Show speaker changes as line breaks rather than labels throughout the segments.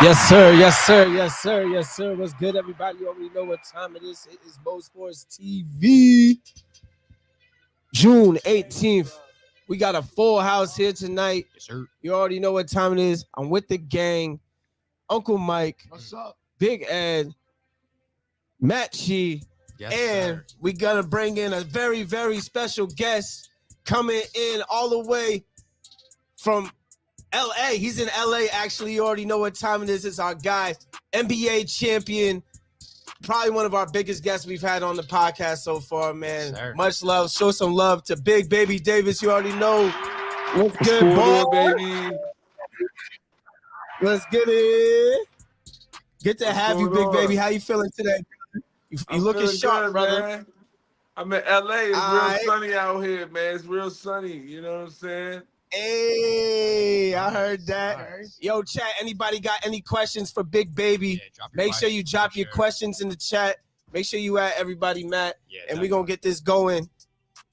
Yes, sir. Yes, sir. Yes, sir. Yes, sir. What's good, everybody? You already know what time it is. It is MoSports TV. June 18th. We got a full house here tonight.
Yes, sir.
You already know what time it is. I'm with the gang. Uncle Mike,
What's up?
Big Ed, Matt Chi,
Yes,
and
sir.
we gonna bring in a very, very special guest coming in all the way from LA. He's in LA, actually. You already know what time it is. It's our guy, NBA champion, probably one of our biggest guests we've had on the podcast so far, man.
Yes,
much love. Show some love to Big Baby Davis. You already know. What's
What's
good,
going
boy?
on, baby?
Let's get it. Good to
What's
have you,
going
Big Baby.
on?
How you feeling today? You
I'm
looking
feeling
sharp,
good,
brother.
man. I'm in LA. It's
All
real
right.
sunny out here, man. It's real sunny. You know what I'm saying?
Hey, I heard that.
Nice.
Yo, chat, anybody got any questions for Big Baby?
Yeah, drop your
Make sure you
questions,
drop
for
your
sure.
questions in the chat. Make sure you add everybody, Matt.
Yeah,
And we're going to get this going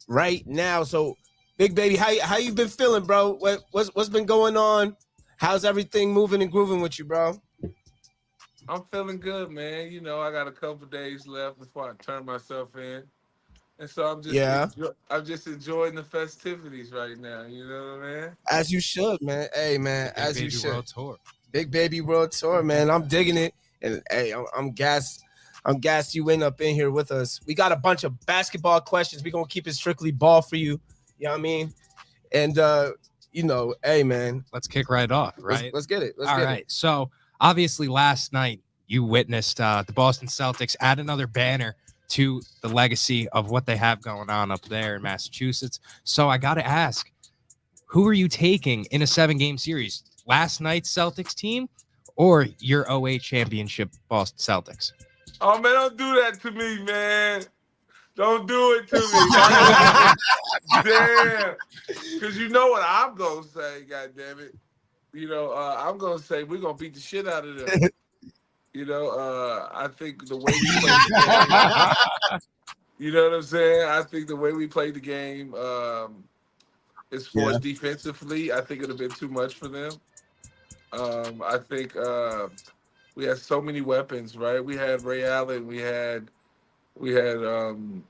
right now. So, Big Baby, how you been feeling, bro? What's been going on? How's everything moving and grooving with you, bro?
I'm feeling good, man. You know, I got a couple days left before I turn myself in. And so
Yeah,
I'm just enjoying the festivities right now. You know what I mean?
as you should, man. Hey, man,
Big
as you
Baby
should.
World Tour.
Big Baby World Tour, man. I'm digging it. And hey, I'm gassed. I'm gassed you end up in here with us. We got a bunch of basketball questions. We're gonna keep it strictly ball for you. You know what I mean? And hey man,
Let's kick right off,
let's,
right?
let's get it. Let's
All
get
right.
it.
So, obviously, last night you witnessed the Boston Celtics add another banner to the legacy of what they have going on up there in Massachusetts. So, I got to ask, who are you taking in a 7-game series? Last night's Celtics team or your '08 championship Boston Celtics?
Oh, man, don't do that to me, man. Don't do it to me. Why you- Damn. Because you know what I'm going to say, goddammit. You know, I'm going to say we're going to beat the shit out of them. You know, I think the way we played the game, you know what I'm saying? I think the way we played the game, as far as defensively, I think it would have been too much for them. I think we had so many weapons, right? We had Ray Allen, we had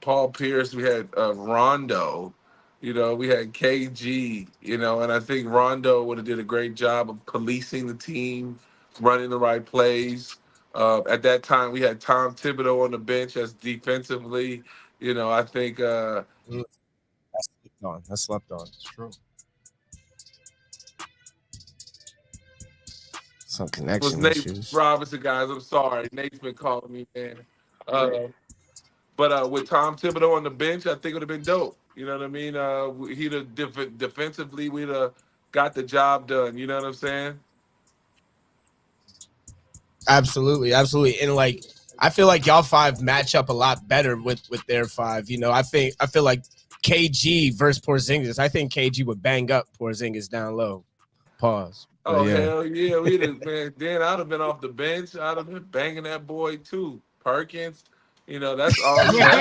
Paul Pierce, we had Rondo, you know, we had KG, you know, and I think Rondo would have did a great job of policing the team, running the right plays. At that time, we had Tom Thibodeau on the bench as defensively. You know, I think
I slept on.
It's true.
Some
was
connection
Nate
issues.
Robinson, guys. I'm sorry, Nate's been calling me, man. But with Tom Thibodeau on the bench, I think it would have been dope. You know what I mean? He'd have defensively, we'd have got the job done. You know what I'm saying?
Absolutely, absolutely. And like I feel like y'all five match up a lot better with their five. You know, I feel like KG versus Porzingis. I think KG would bang up Porzingis down low. Pause. But
Oh
yeah.
hell yeah, we'd have man. Then I'd have been off the bench. I'd have been banging that boy too, Perkins. You know that's all. You know,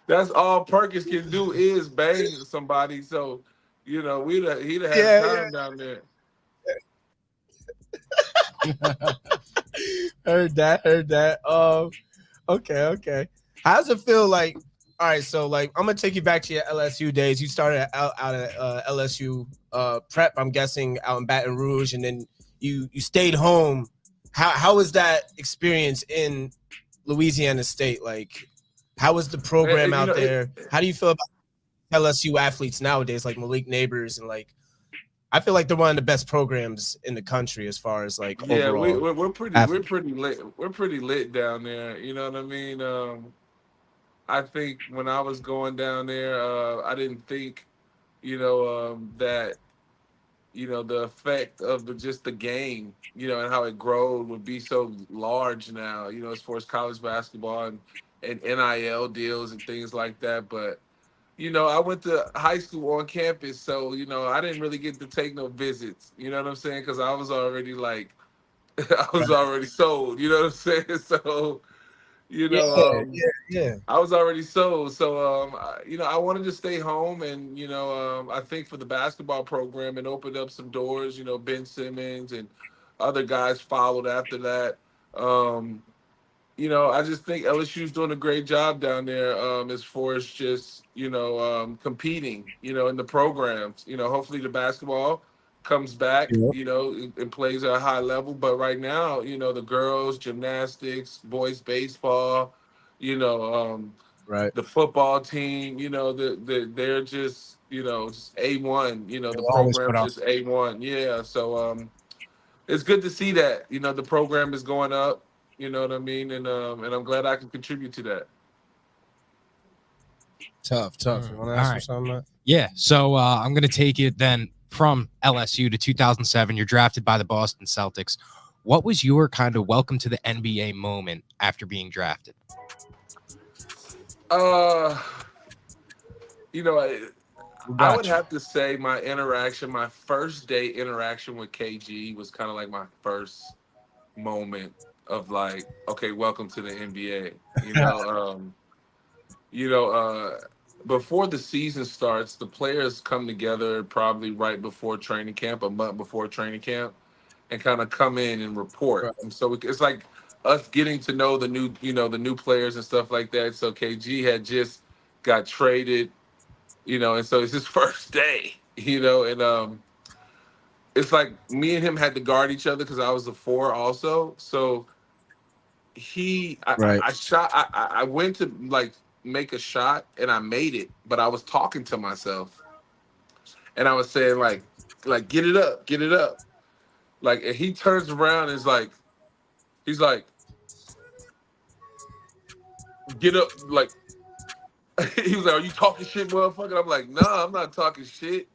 that's all Perkins can do is bang somebody. So, you know, he'd have had
Yeah,
time down there.
Heard that. Okay. How does it feel like? All right, so like I'm gonna take you back to your LSU days. You started out at LSU prep, I'm guessing, out in Baton Rouge, and then you stayed home. How was that experience in Louisiana State? Like, how was the program
You
out
know,
there? How do you feel about LSU athletes nowadays, like Malik Neighbors, and like I feel like they're one of the best programs in the country as far as like
yeah,
overall.
we're pretty lit down there. You know what I mean? I think when I was going down there, I didn't think, that the effect of just the game, and how it growed would be so large now, as far as college basketball and NIL deals and things like that. But, I went to high school on campus, so, I didn't really get to take no visits, you know what I'm saying? Because I was already like, I was already sold, you know what I'm saying? So, you
Yeah,
know,
yeah.
I was already sold. So, I wanted to stay home, and I think for the basketball program, it opened up some doors. Ben Simmons and Other guys followed after that. Um, I just think LSU's doing a great job down there as far as just, competing, in the programs. Hopefully the basketball comes back,
Yeah.
and plays at a high level. But right now, the girls, gymnastics, boys baseball, you know, um,
Right.
the football team, they're just A1,
They
the
always put
program's
on.
just A1. Yeah. So, it's good to see that the program is going up. You know what I mean, and I'm glad I can contribute to that.
Tough. You want to
All
ask him
right.
something? Matt?
Yeah. So I'm going to take it then from LSU to 2007. You're drafted by the Boston Celtics. What was your kind of welcome to the NBA moment after being drafted?
Uh, you know, I,
We
I would
got you.
have to say my first day interaction with KG was kind of like my first moment of like, okay, welcome to the NBA. You know, uh, before the season starts, the players come together probably right before training camp, a month before training camp, and kind of come in and report.
Right.
And so it's like us getting to know the new players and stuff like that. So KG had just got traded, and so it's his first day, and it's like me and him had to guard each other because I was the four also. So
Right.
I shot, I went to like make a shot and I made it, but I was talking to myself and I was saying like get it up. Like, and he turns around and he's like, get up, like he was like, "Are you talking shit, motherfucker?" I'm like, "Nah, I'm not talking shit."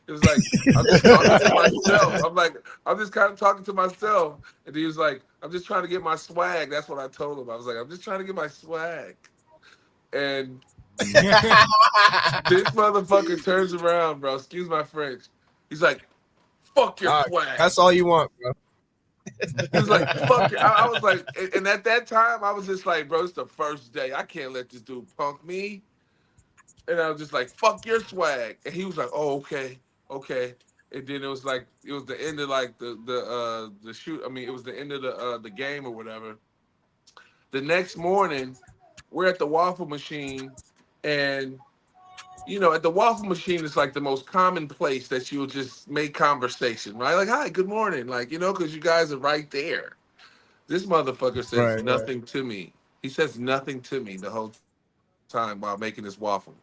It was like I'm just talking to myself. I'm just kind of talking to myself. And he was like, "I'm just trying to get my swag." That's what I told him. I was like, "I'm just trying to get my swag." And this motherfucker turns around, bro. Excuse my French. He's like, "Fuck your
All right.
swag."
That's all you want, bro.
He was like, "Fuck it." I was like, and at that time, I was just like, "Bro, it's the first day. I can't let this dude punk me." And I was just like, "Fuck your swag." And he was like, "Oh, okay, okay." And then it was like it was the end of like the shoot. I mean, it was the end of the game or whatever. The next morning, we're at the waffle machine, and at the waffle machine is like the most common place that you'll just make conversation, right? Like, "Hi, good morning," like because you guys are right there. This motherfucker says
Right.
nothing to me. He says nothing to me the whole time while making this waffle.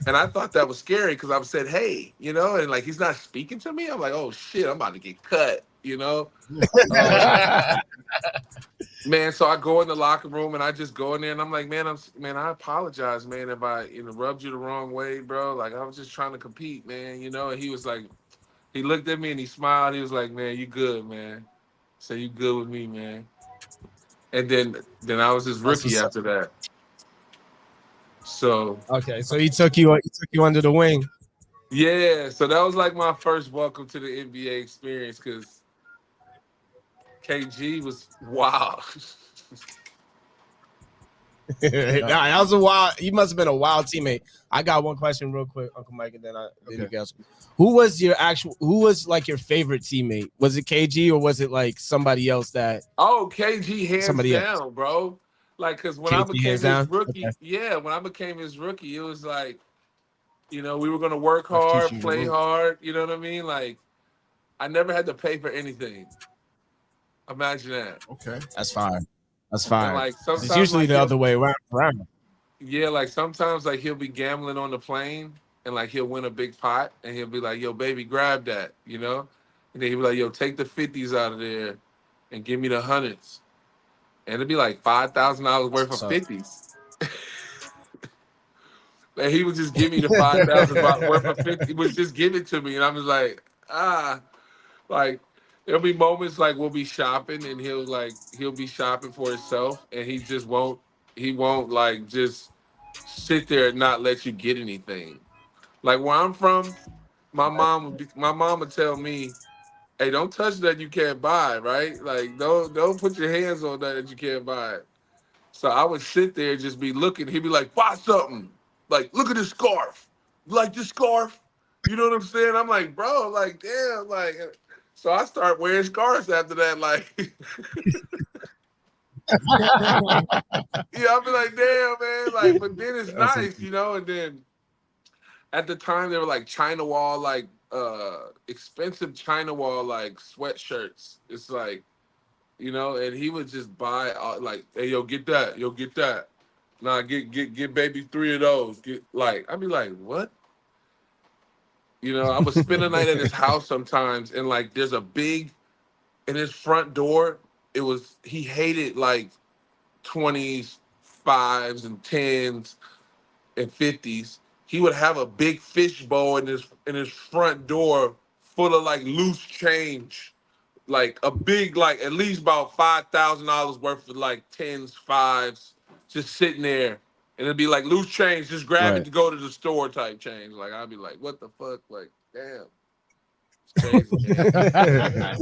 And I thought that was scary because I said, "Hey," and like he's not speaking to me. I'm like, "Oh shit, I'm about to get cut." Um, man, so I go in the locker room and I just go in there and I'm like, man, I apologize, man, if I rubbed you the wrong way, bro. Like I was just trying to compete, man. And he was like, he looked at me and he smiled. He was like, "Man, you good, man. So you good with me, man." And then I was his
That's
rookie
what's up.
after that. So
Okay, so he took you under the wing.
yeah, so that was like my first welcome to the NBA experience because KG was wow.
Nah, that was a wild. You must have been a wild teammate. I got one question real quick, Uncle Mike, and then you can ask. Who was like your favorite teammate? Was it KG or was it like somebody else that
Oh, KG hands
somebody else?
down, bro. Like, cause when I
KG
became
hands
his
down.
rookie,
Okay.
yeah, when I became his rookie, it was like, we were gonna work
Let's teach
hard,
you the
play
ropes.
hard. You know what I mean? Like, I never had to pay for anything. Imagine that.
Okay.
That's fine. That's
And
fine.
like
It's
sometimes,
usually
like
the other way around.
yeah, like sometimes, like he'll be gambling on the plane, and like he'll win a big pot, and he'll be like, "Yo, baby, grab that," and then he'll be like, "Yo, take the 50s out of there, and give me the hundreds," and it'd be like $5,000
That's
worth
what's
of
up.
50s. And he would just give me the 5,000 worth of 50. He would just give it to me, and I was like, like there'll be moments like we'll be shopping, and he'll be shopping for himself, and he won't like just sit there and not let you get anything. Like where I'm from, my mom would tell me, "Hey, don't touch that you can't buy, right? Like don't put your hands on that you can't buy." So I would sit there and just be looking. He'd be like, "Buy something. Like, look at this scarf. You like this scarf?" You know what I'm saying? I'm like, "Bro, like, damn, like." So I start wearing scarves after that. Like, yeah, I'll be like, damn, man. Like, but then it's nice, you know. And then at the time they were like China wall, like expensive China wall, like sweatshirts. It's like, you know, and he would just buy like, hey, yo, get that, yo, get that. Nah, get baby 3 of those. Get like, I'd be like, what? You know, I would spend a night at his house sometimes, and like, there's a big in his front door. It was he hated like 20s, fives, and tens and 50s. He would have a big fishbowl in his front door full of like loose change, like a big like at least about $5,000 worth of like tens, fives, just sitting there, and it'd be like loose change. Just grab it to go to the store type change. Like I'd be like, what the fuck? Like damn, it's crazy, man.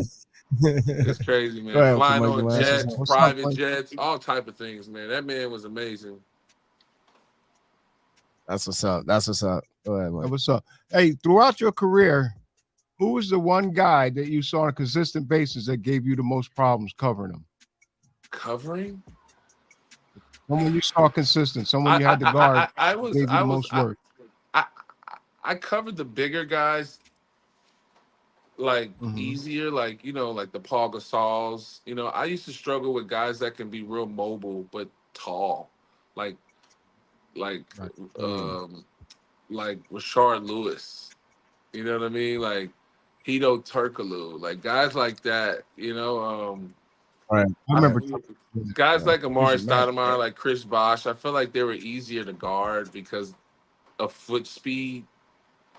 It's crazy, man.
ahead,
Flying
Uncle Mike,
on
you wanna ask us
jets,
something?
What's up,
private
Mike?
jets, all type of things, man. That man was amazing.
That's what's up. That's what's up. Go ahead, Mike.
What's up? Hey, throughout your career, who was the one guy that you saw on a consistent basis that gave you the most problems covering him?
Covering?
Someone you saw consistent, someone you had to guard, gave you the most work.
I covered the bigger guys like easier, like you know, like the Paul Gasols. You know, I used to struggle with guys that can be real mobile but tall, like like like Rashard Lewis. You know what I mean? Like Hito Turkoglu, like guys like that. You know,
Right.
I remember
guys like Amari
He's a man.
Stoudemire, like Chris Bosh. I feel like they were easier to guard because of foot speed.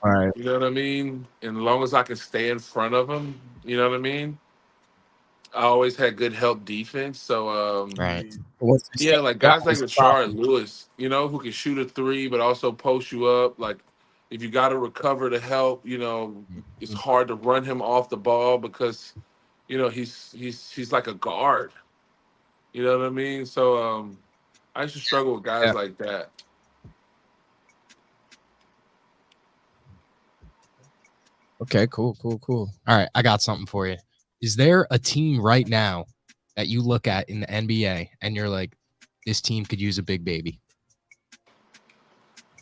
All right.
You know what I mean? And as long as I can stay in front of them, you know what I mean? I always had good help defense. So
Right.
yeah, like guys like Rashard Lewis, you know, who can shoot a three but also post you up. Like if you got to recover to help, you know, it's hard to run him off the ball because, you know, he's like a guard. You know what I mean? So I used to struggle with guys like that.
Okay, cool.
All right, I got something for you. Is there a team right now that you look at in the NBA and you're like, this team could use a big baby?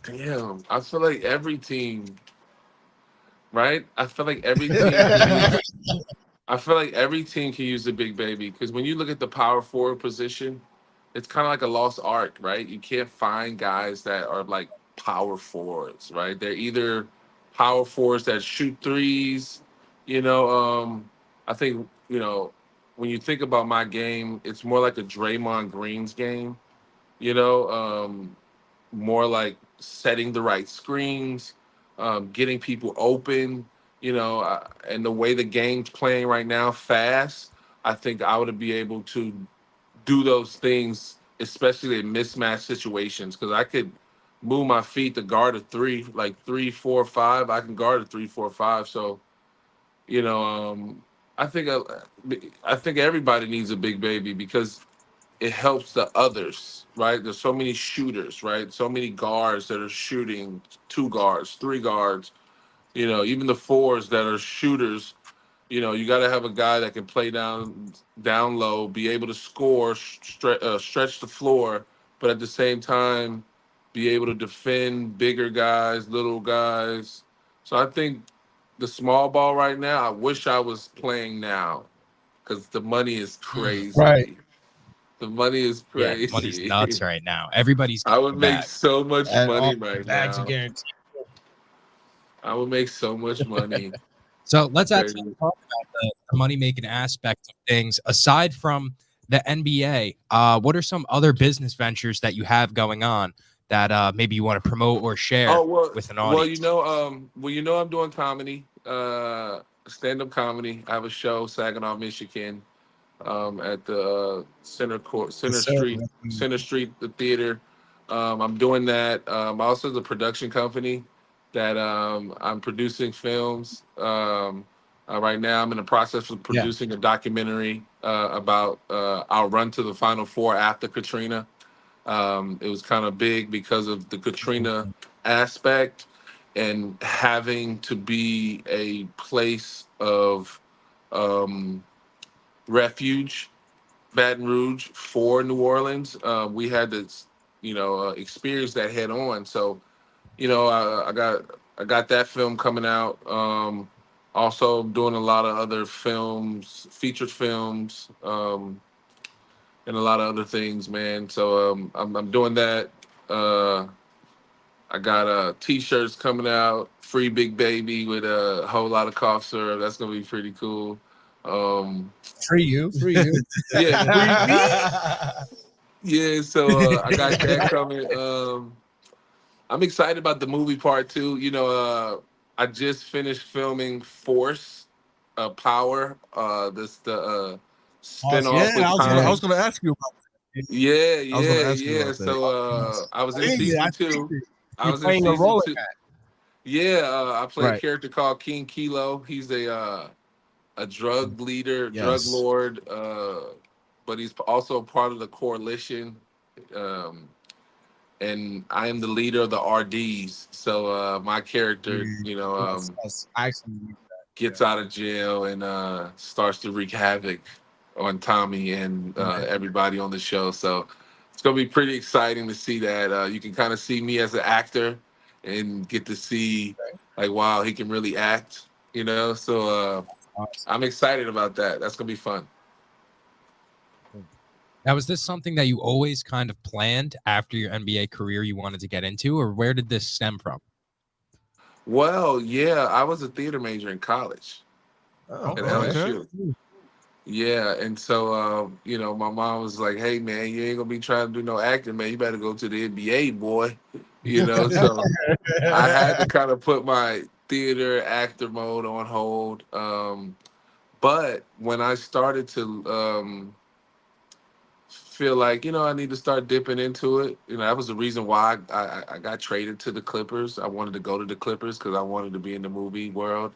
Damn, I feel like every team, right? I feel like every team can use, I feel like every team can use a big baby because when you look at the power forward position, it's kind of like a lost art, right? You can't find guys that are like power forwards, right? They're either power forwards that shoot threes, you know. I think you know when you think about my game, it's more like a Draymond Green's game, you know, more like setting the right screens, getting people open, you know, and the way the game's playing right now, fast. I think I would be able to do those things, especially in mismatch situations, because I could move my feet to guard a three, like 3, 4, 5. I can guard a 3, 4, 5. So, you know, I think I think everybody needs a big baby because it helps the others, right? There's so many shooters, right? So many guards that are shooting, 2 guards, 3 guards, you know, even the fours that are shooters. You know, you got to have a guy that can play down low, be able to score, stretch the floor, but at the same time, be able to defend bigger guys, little guys. So I think the small ball right now, I wish I was playing now because the money is crazy.
Right.
The money is
Yeah, money's
crazy.
nuts right now. Everybody's
I would make
back.
so much
And
money
all
right
bags are
now.
guaranteed.
I would make so much money.
So let's actually
Crazy.
talk about the money making aspect of things. Aside from the NBA, what are some other business ventures that you have going on that maybe you want to promote or share
Oh well,
with an
well
audience?
you know I'm doing comedy, stand-up comedy. I have a show, Saginaw, Michigan, at the
Yes, sir.
Center Street, the theater. I'm doing that. Also, the production company that I'm producing films. Right now, I'm in the process of producing a documentary about our run to the Final Four after Katrina. It was kind of big because of the Katrina aspect and having to be a place of um, refuge, Baton Rouge for New Orleans. We had to, experience that head on. So, I got that film coming out. Also doing a lot of other films, featured films, and a lot of other things, man. So I'm doing that. Uh, I got t-shirts coming out, free big baby with a whole lot of cough syrup. That's gonna be pretty cool. Um,
Free you, free you.
yeah, free me. Yeah, so I got that coming. I'm excited about the movie part too. I just finished filming Force, Power. This the
Awesome. Yeah,
spinoff with
I
Tommy.
was gonna ask you about that.
Yeah,
I was gonna
yeah,
ask you
yeah.
about that.
So
Yes.
I was in
Hey,
season
I think
two.
it.
I
You
was in
playing a
season
role in
two.
that,
Yeah, I play a
right?
character called King Kilo. He's a drug leader, drug
Yes.
lord, but he's also part of the coalition. Um, and I am the leader of the RDs. So my character,
Yes, yes. I actually knew
gets out of jail and starts to wreak havoc on Tommy and
that.
everybody on the show. So it's gonna be pretty exciting to see that. You can kind of see me as an actor and get to see like, wow, he can really act. So
Awesome.
I'm excited about that. That's gonna be fun.
Now, was this something that you always kind of planned after your NBA career you wanted to get into, or where did this stem from?
Well, yeah, I was a theater major in college
Oh,
at
Oh,
okay.
okay.
LSU. Yeah, and so my mom was like, "Hey, man, you ain't gonna be trying to do no acting, man. You better go to the NBA, boy." So I had to kind of put my theater actor mode on hold. But when I started to feel like I need to start dipping into it, that was the reason why I got traded to the Clippers. I wanted to go to the Clippers because I wanted to be in the movie world.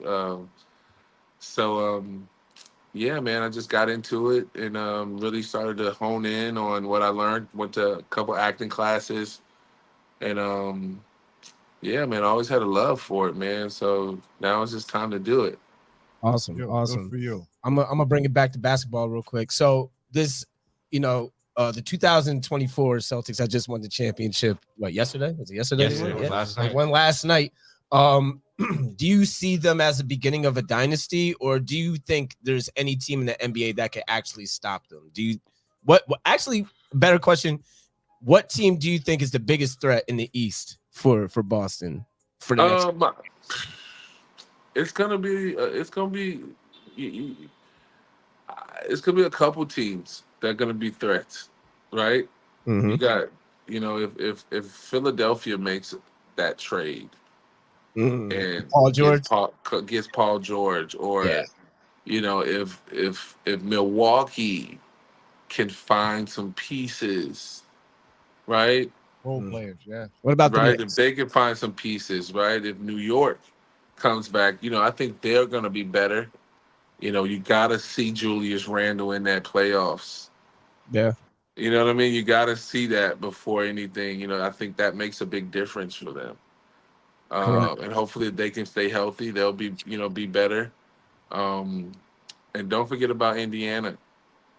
So. Yeah, man, I just got into it and really started to hone in on what I learned. Went to a couple acting classes, and yeah, man, I always had a love for it, man. So now it's just time to do it.
Awesome,
Yo, good
awesome.
for you.
I'm gonna bring it back to basketball real quick. So this, the 2024 Celtics. I just won the championship. What, yesterday? Was it yesterday?
Yesterday
They won?
was
Yeah.
last
They
night.
won last night. Do you see them as the beginning of a dynasty, or do you think there's any team in the NBA that can actually stop them? Do you? What actually? Better question. What team do you think is the biggest threat in the East for Boston for the next?
Um, it's gonna be you- you- it's gonna be a couple teams that are gonna be threats, right?
Mm-hmm.
You got if Philadelphia makes that trade and
Paul
gets
George.
Paul George, or
Yeah.
if Milwaukee can find some pieces, right?
Role
Mm.
players, yeah.
What about the
Right. If
Knicks?
they can find some pieces, right? If New York comes back, I think they're gonna be better. You gotta see Julius Randle in that playoffs.
Yeah.
You know what I mean? You gotta see that before anything. I think that makes a big difference for them.
Correct.
And hopefully if they can stay healthy, they'll be better. Um, and don't forget about Indiana.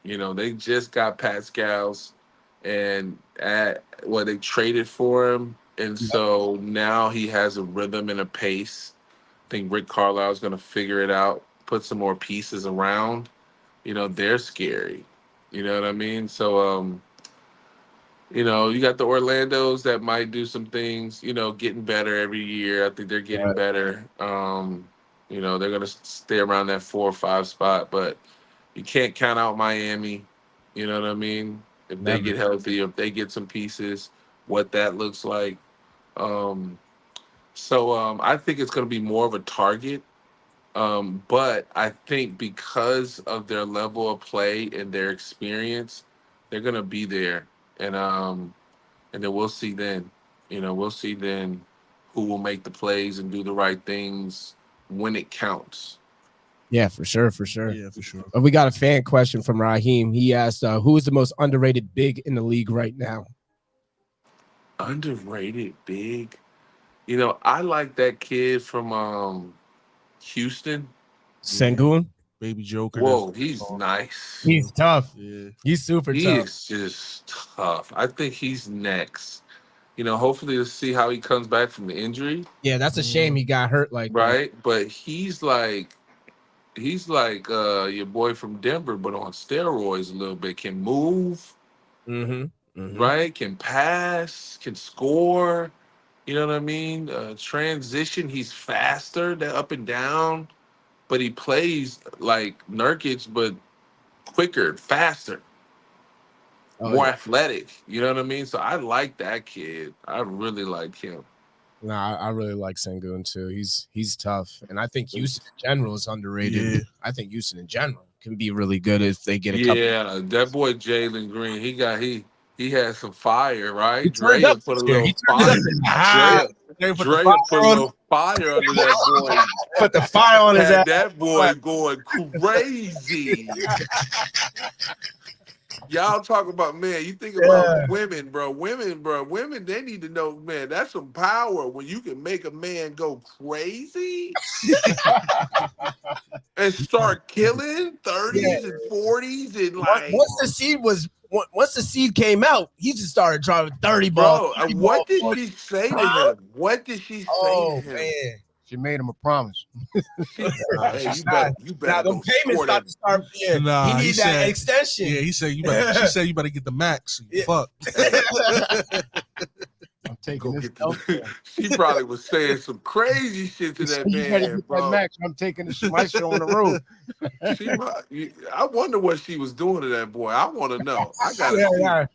They just got Pascal's, and they traded for him, and
Yep.
so now he has a rhythm and a pace. I think Rick Carlisle's going to figure it out, put some more pieces around. They're scary. You know what I mean? So, you got the Orlandos that might do some things. Getting better every year. I think they're getting
Right.
better. They're going to stay around that 4 or 5 spot, but you can't count out Miami. You know what I mean? If they
Never.
get healthy, if they get some pieces, what that looks like. Um, so I think it's going to be more of a target. But I think because of their level of play and their experience, they're going to be there. And then we'll see then. We'll see then who will make the plays and do the right things when it counts.
Yeah, for sure, for sure.
Yeah, for sure.
We got a fan question from Raheem. He asked, "Who is the most underrated big in the league right now?"
Underrated big. I like that kid from Houston.
Sengun.
Baby Joker.
Whoa, he's nice.
He's tough.
Yeah.
He's super
He
tough.
is just tough. I think he's next. Hopefully to see how he comes back from the injury,
Yeah, that's a shame he got hurt like that.
right? But he's like your boy from Denver, but on steroids a little bit. Can move, right? Can pass, can score. You know what I mean? Transition, he's faster, that up and down, but he plays like Nurkic, but quicker, faster, more athletic. You know what I mean? So I like that kid. I really like him.
Nah, I really like Sengun too. He's tough, and I think Houston in general is underrated.
Yeah.
I think Houston in general can be really good if they get a couple.
Yeah, that boy Jalen Green, he had some fire, right?
He turned
Drea
up
put a
this year.
little
He turned
fire.
it up.
Drea
Put
put a little fire under that boy.
Put the fire on his
Had
ass.
that boy going crazy. Y'all talk about, man, you think about women, bro. Women, they need to know, man, that's some power when you can make a man go crazy and start killing 30s and 40s and like
Once the seed came out, he just started driving 30 balls.
bro, what did she say to him? What did she say to him?
Man.
She made him a promise.
Hey, you better
Now
go
them payments
score
about
that.
to start. Yeah,
Nah,
he
he
needs that
said-
extension.
Yeah, he said she said you better get the max.
Yeah.
Fuck.
I'm taking
Go
this.
get the, she probably was saying some crazy shit to that
You better
man,
get that
bro.
max. I'm taking the slicer on the road.
I wonder what she was doing to that boy. I want to know. I gotta see.
Yeah.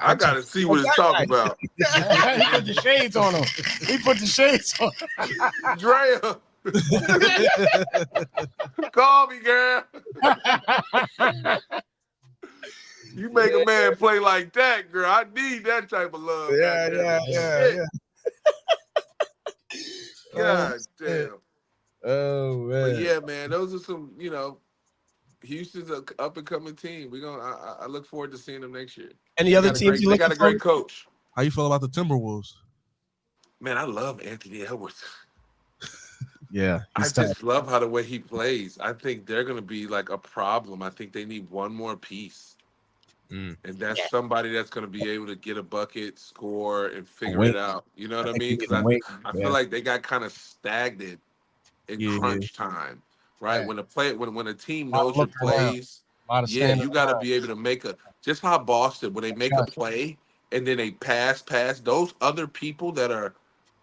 I gotta see what it's talking about.
He put the shades on him. He put the shades on.
Drea, call me, girl. You make a man play like that, girl. I need that type of love.
Yeah.
God damn.
Oh man.
But yeah, man, those are some, Houston's an up and coming team. I look forward to seeing them next year.
Any other teams you
They
look
got a great coach.
How you feel about the Timberwolves?
Man, I love Anthony Edwards.
Yeah,
I just love how the way he plays. I think they're going to be like a problem. I think they need one more piece. And that's somebody that's going to be able to get a bucket, score, and figure it out. You know what I mean? Because I feel like they got kind of stagnant in crunch time, right?
Yeah.
When a team knows your plays, you got to be able to make just how Boston, when they make a play and then they pass, those other people that are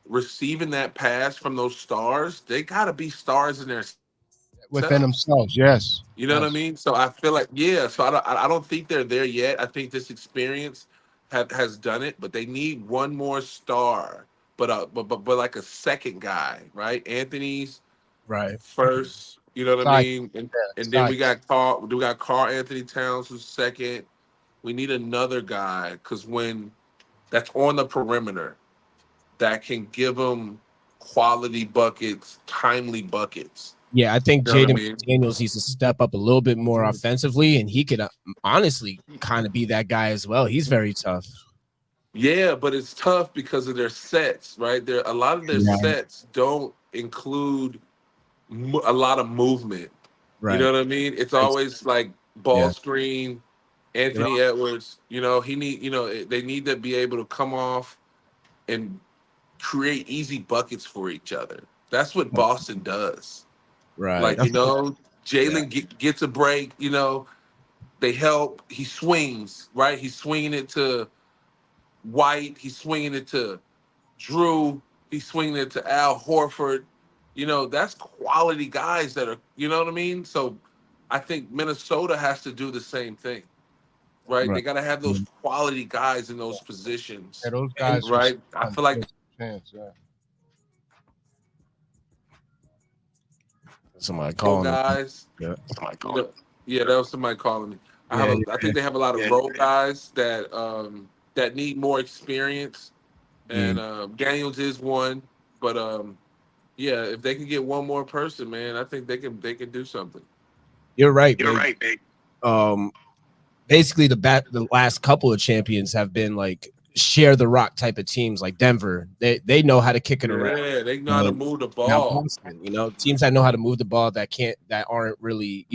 receiving that pass from those stars, they got to be stars in their
Within themselves, yes.
You know what I mean? So I feel like, so I don't think they're there yet. I think this experience has done it, but they need one more star, but like a second guy, right? Anthony's first, you know what I mean? And then we got Carl Anthony Towns who's second. We need another guy because when that's on the perimeter that can give them quality buckets, timely buckets.
Yeah, I think
You know what I
Jaden
mean?
Daniels needs to step up a little bit more offensively, and he could honestly kind of be that guy as well. He's very tough.
Yeah, but it's tough because of their sets, right? A lot of their sets don't include a lot of movement.
Right.
You know what I mean? It's always like ball screen, Anthony Edwards. They need to be able to come off and create easy buckets for each other. That's what Boston does.
Right.
Like, Jalen gets a break, they help. He swings, right? He's swinging it to White. He's swinging it to Drew. He's swinging it to Al Horford. That's quality guys that are, you know what I mean? So I think Minnesota has to do the same thing, right? They got to have those quality guys in those positions.
Yeah, those guys,
right? I feel like
somebody calling
guys.
Yeah.
Somebody calling. That was somebody calling me. I think they have a lot of role guys that need more experience, and Daniels is one. But if they can get one more person, man, I think they can do something.
You're right, babe. Basically the last couple of champions have been like share the rock type of teams like Denver. They know how to kick it around.
Yeah, they know how to move the
Now
ball.
Boston, teams that know how to move the ball that aren't really,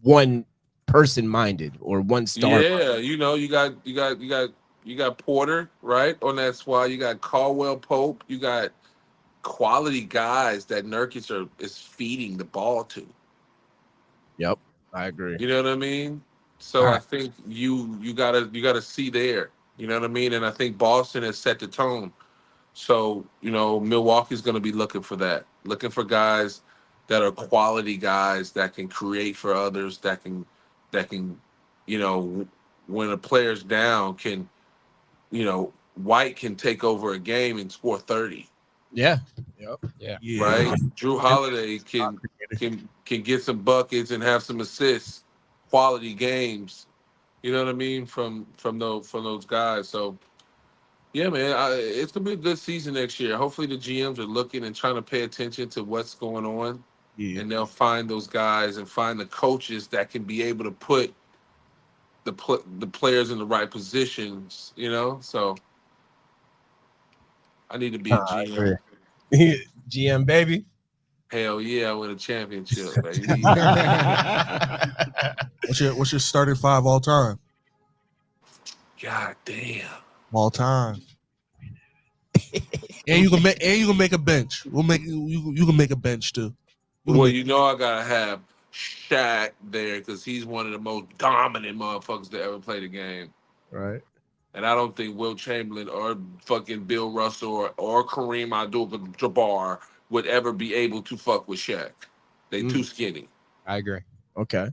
one person minded or one star.
Yeah, you got Porter, right? On that squad. You got Caldwell Pope. You got quality guys that Nurkic is feeding the ball to.
Yep, I agree.
You know what I mean? So
All
I
right.
think you gotta see there. You know what I mean? And I think Boston has set the tone. So, Milwaukee's gonna be looking for that. Looking for guys that are quality guys that can create for others, that can, when a player's down White can take over a game and score 30.
Yeah. Yep.
Yeah.
Right? Drew Holiday can get some buckets and have some assists, quality games. You know what I mean? From those guys. So yeah, man, it's gonna be a good season next year. Hopefully the GMs are looking and trying to pay attention to what's going on,
Yeah.
and they'll find those guys and find the coaches that can be able to put the players in the right positions. So I need to be a GM.
GM baby.
Hell yeah, I win a championship, baby.
What's your starting 5 all time?
God damn.
All time. and you can make a bench. You can make a bench too.
Well, I gotta have Shaq there because he's one of the most dominant motherfuckers to ever play the game.
Right.
And I don't think Will Chamberlain or fucking Bill Russell or Kareem Abdul-Jabbar would ever be able to fuck with Shaq. They too skinny.
I agree.
Okay.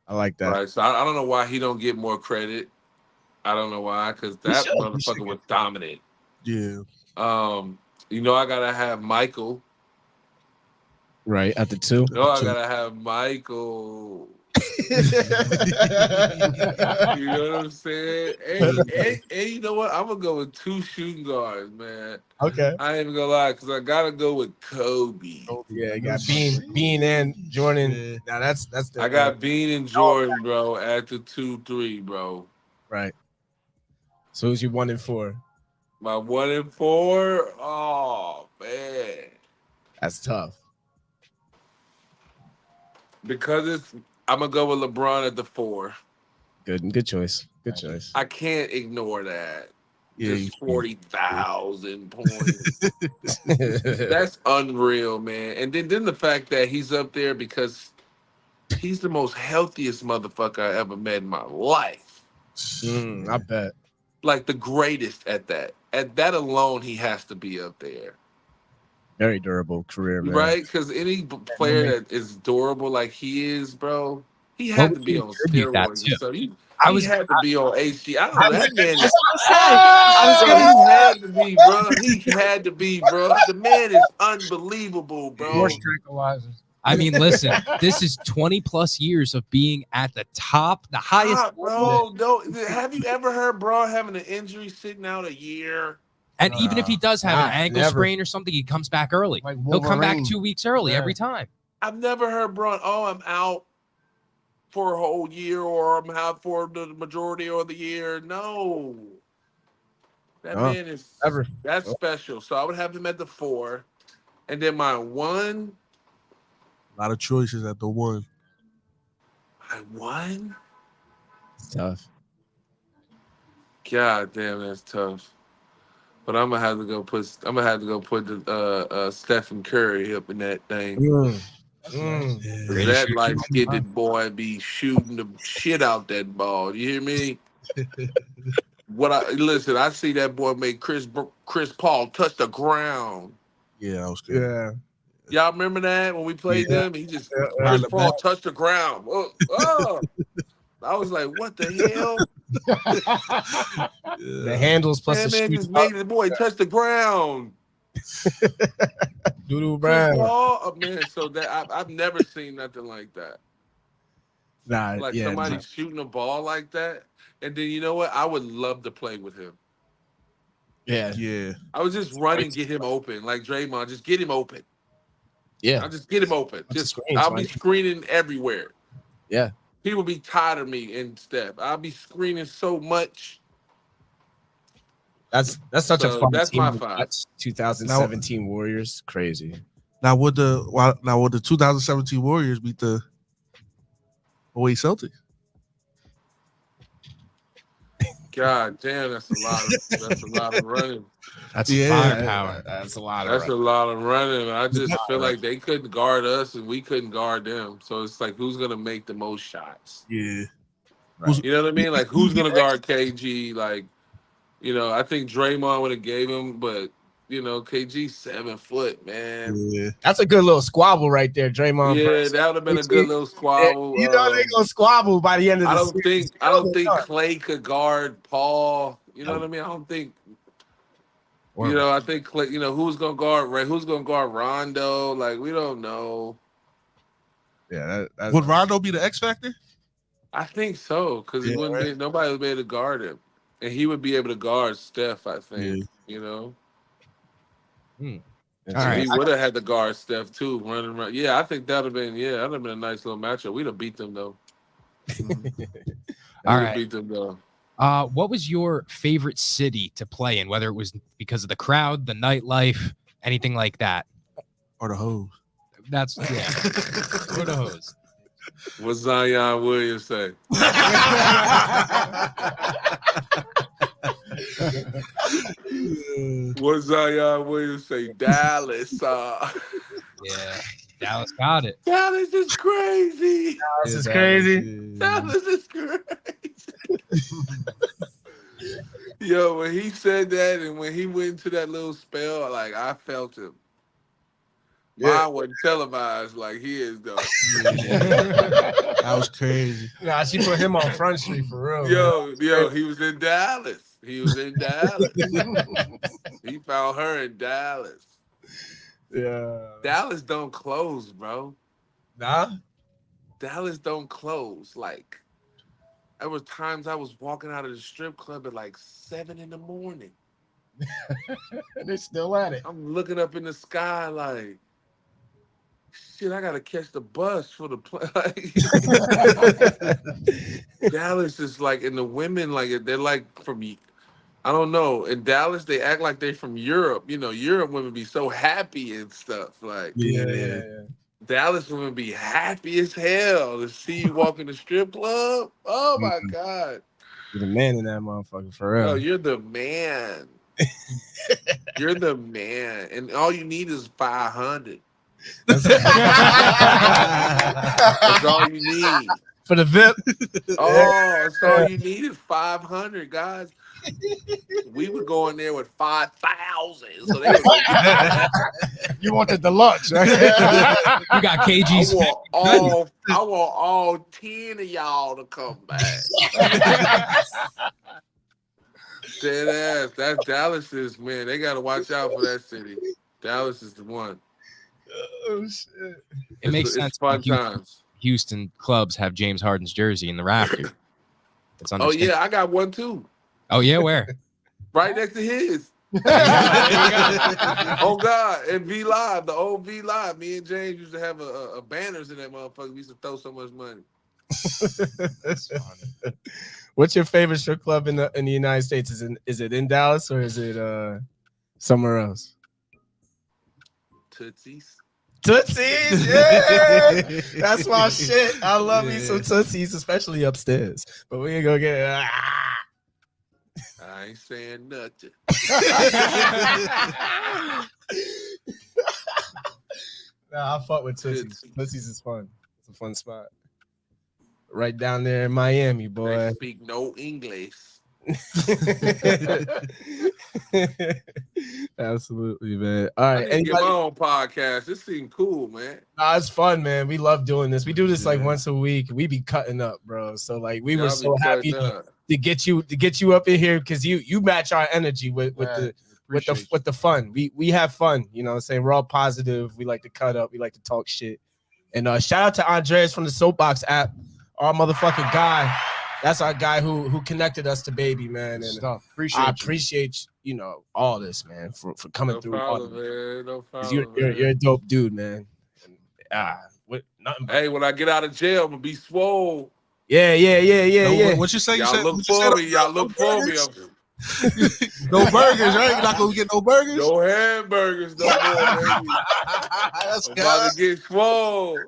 I like that.
Right. So I don't know why he don't get more credit. I don't know why, because that motherfucker was dominant.
Yeah.
I gotta have Michael.
Right at the 2.
I gotta have Michael. You know what I'm saying? And you know what? I'm gonna go with 2 shooting guards, man.
Okay.
I ain't even gonna lie, because I gotta go with Kobe.
Yeah, you got Bean and Jordan.
Yeah.
Now that's the
I got Bean and Jordan, bro, at the 2-3, bro.
right. So who's your 1 and 4?
My 1 and 4. Oh man,
That's tough.
because I'm gonna go with LeBron at the 4.
Good choice. Good choice.
I can't ignore that.
Yeah.
Just 40,000 points. That's unreal, man. And then the fact that he's up there because he's the most healthiest motherfucker I ever met in my life.
I bet.
Like the greatest at that. At that alone, he has to be up there.
Very durable career, man.
Right? Because any player that is durable like he is, bro, he had to be on steroids and stuff. He had to be on HG. I don't know. That man is. He had to be, bro. He had to be, bro. The man is unbelievable, bro.
More tranquilizers.
I mean, listen, this is 20 plus years of being at the top, the highest.
Bro, no. Have you ever heard Braun having an injury sitting out a year?
And even if he does have an ankle
never.
sprain or something, he comes back early.
Like
He'll come back
Wolverine.
2 weeks early
Yeah.
every time.
I've never heard Braun, I'm out for a whole year or I'm out for the majority of the year. No. That man is that's special. So I would have him at the 4. And then my 1.
A lot of choices at the 1.
My 1?
It's tough.
God damn, that's tough. But I'm gonna have to go put the Stephen Curry up in that thing. That light-skinned boy be shooting the shit out that ball. You hear me? Listen, I see that boy make Chris Paul touch the ground.
Yeah, that was good.
Yeah.
Y'all remember that when we played them? He just Chris Paul touched the ground. Oh. I was like, what the hell?
The handles plus
That
the
man
shoot.
just made the boy touch the ground.
Doodoo
Chris
Brown.
Paul, man, so that I've never seen nothing like that.
Nah,
Like
yeah,
somebody shooting a ball like that. And then you know what? I would love to play with him.
yeah,
Yeah.
I would just run and get him open. Like Draymond, just get him open.
yeah.
I'll just get him open. I'll be screening everywhere.
Yeah.
People be tired of me and Steph. I'll be screening so much.
That's such a
So
fun
that's
team
my
to
5.
watch. 2017 Warriors, crazy.
Now would the 2017 Warriors beat the 08 Celtics?
God damn, that's a lot of running.
That's
Yeah.
firepower.
That's a lot of
That's a lot of running. I just feel
right.
like they couldn't guard us and we couldn't guard them. So it's like, who's gonna make the most shots?
Yeah.
Right.
You know what I mean? Like, who's gonna guard KG? Like, I think Draymond would have gave him, but KG 7 foot, man.
Yeah.
That's a good little squabble right there, Draymond.
Yeah,
versus
that would have been a
KG.
good little squabble.
They're gonna squabble by the end of
I
the
don't
series.
think Clay could guard Paul. You know what I mean? I don't think. I think Clay. Who's gonna guard Ray? Who's gonna guard Rondo? Like, we don't know.
Yeah,
Would Rondo be the X factor?
I think so, because he wouldn't be. Nobody would be able to guard him, and he would be able to guard Steph. I think.
All
So
right.
he would have had to guard Steph too, running around. Yeah, I think that'd have been a nice little matchup. We'd have beat them though.
All right.
Beat them though.
What was your favorite city to play in? Whether it was because of the crowd, the nightlife, anything like that.
Or the hose?
That's or the hose.
What Zion Williams say? What Zion Williams say? Dallas.
Yeah, Dallas got it.
Dallas is crazy.
This is crazy.
Dallas is crazy. Yo, when he said that and when he went into that little spell, like, I felt him. Mine wasn't televised like his though.
That was crazy.
Nah, she put him on Front Street for real.
Yo, he was in Dallas. He found her in Dallas.
Yeah.
Dallas don't close, bro.
Nah.
Dallas don't close. Like, there was times I was walking out of the strip club at like 7 a.m.
They're still at it.
I'm looking up in the sky like, shit, I gotta catch the bus for the play. Dallas is like, and the women, like, they're like from, I don't know. In Dallas, they act like they're from Europe. Europe women be so happy and stuff. Like,
Yeah.
Dallas women be happy as hell to see you walk in the strip club. Oh my God.
You're the man in that motherfucker for real.
No, you're the man. You're the man. And all you need is 500. That's all you need.
For the VIP.
Oh, that's all you need is 500, guys. We would go in there with 5,000. So they would
You want the deluxe, right?
You got KG's.
I want all 10 of y'all to come back. Dead ass. That's Dallas is, man. They got to watch out for that city. Dallas is the one.
Oh shit!
It makes sense.
It's fun times.
Houston clubs have James Harden's jersey in the rafter. It's
Oh yeah, I got one too.
Oh yeah, where?
Right next to his. Oh God, and V Live, the old V Live. Me and James used to have a banners in that motherfucker. We used to throw so much money.
That's funny. What's your favorite strip club in the United States? Is it in Dallas or is it somewhere else? Tootsie's, yeah, that's my shit. I love me some Tootsies, especially upstairs. But we ain't gonna get it.
I ain't saying nothing.
Nah, I fuck with Tootsies. Tootsies is fun. It's a fun spot. Right down there in Miami, boy.
They speak no English.
Absolutely, man. All right,
I need to get my own podcast. This seems cool, man.
Nah, it's fun, man. We love doing this. We do this like once a week. We be cutting up, bro. So like we were so happy to get you up in here because you match our energy with the fun. We have fun, you know what I'm saying? We're all positive. We like to cut up, we like to talk shit. And shout out to Andreas from the Soapbox app, our motherfucking guy. That's our guy who connected us to Baby, man. And I appreciate all this, man, for coming through. You're a dope dude, man.
Hey, when I get out of jail, I'm gonna be swole.
Yeah.
What you say?
Y'all look for me.
No burgers, right? You're not gonna get no burgers.
No hamburgers no more, baby.
That's
I'm about to get swole.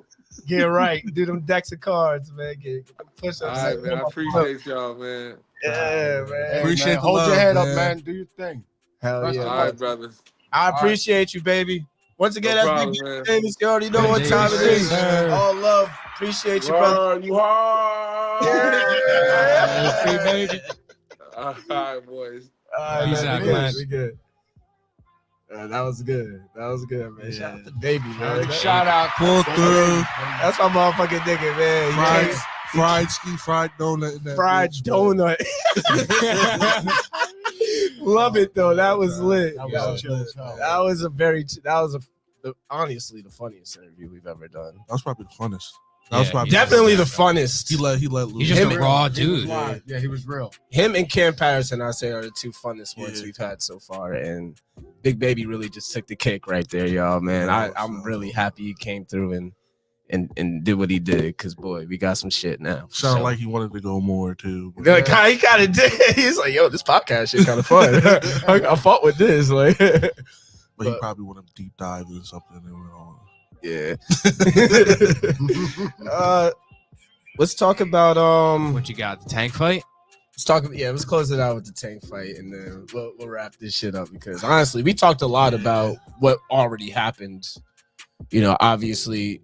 Get right. Do them decks of cards, man. Get the push-ups.
All right, man. I appreciate y'all, man.
Yeah, man.
Hey,
Appreciate
man,
the
hold
love,
your head
man.
up, man. Do your thing.
Hell
Rest
yeah.
in
All
peace.
right, brothers.
I appreciate you, baby. Once again,
No
that's
problem,
Big
man.
Davis. You already know
Glen
what time it
Davis,
is.
sir.
All love. Appreciate you, brother.
You hard.
Free baby.
All right, boys.
Peace
man,
out,
we
Glenn.
We good. That was good. That was good, man. Shout out to Baby, man.
Big shout out.
Pull through.
That's my motherfucking nigga, man. You
Fried,
can't-
fried ski, fried donut. In that
fried
bitch,
donut. Love it though. That was lit.
That
That
was chill as hell.
honestly the funniest interview we've ever done.
That was probably the funnest. That was
Yeah,
probably
Definitely the funnest.
He let loose.
He's just
Him
a
and-
raw
He was
dude.
live. Yeah, he was real.
Him and Cam Patterson, I say, are the two funnest ones
Yeah.
we've had so far. And Big Baby really just took the cake right there, y'all. Man, I'm really happy he came through and did what he did. Because boy, we got some shit now.
Sounded
So-
like he wanted to go more too. but-
He kind of did. He's like, yo, this podcast shit kind of fun. I fought with this, like,
but he
but-
probably would have deep dived into something that went on.
yeah. Let's talk about
What you got? The tank fight?
let's close it out with the tank fight, and then we'll wrap this shit up because honestly, we talked a lot about what already happened. You know, obviously,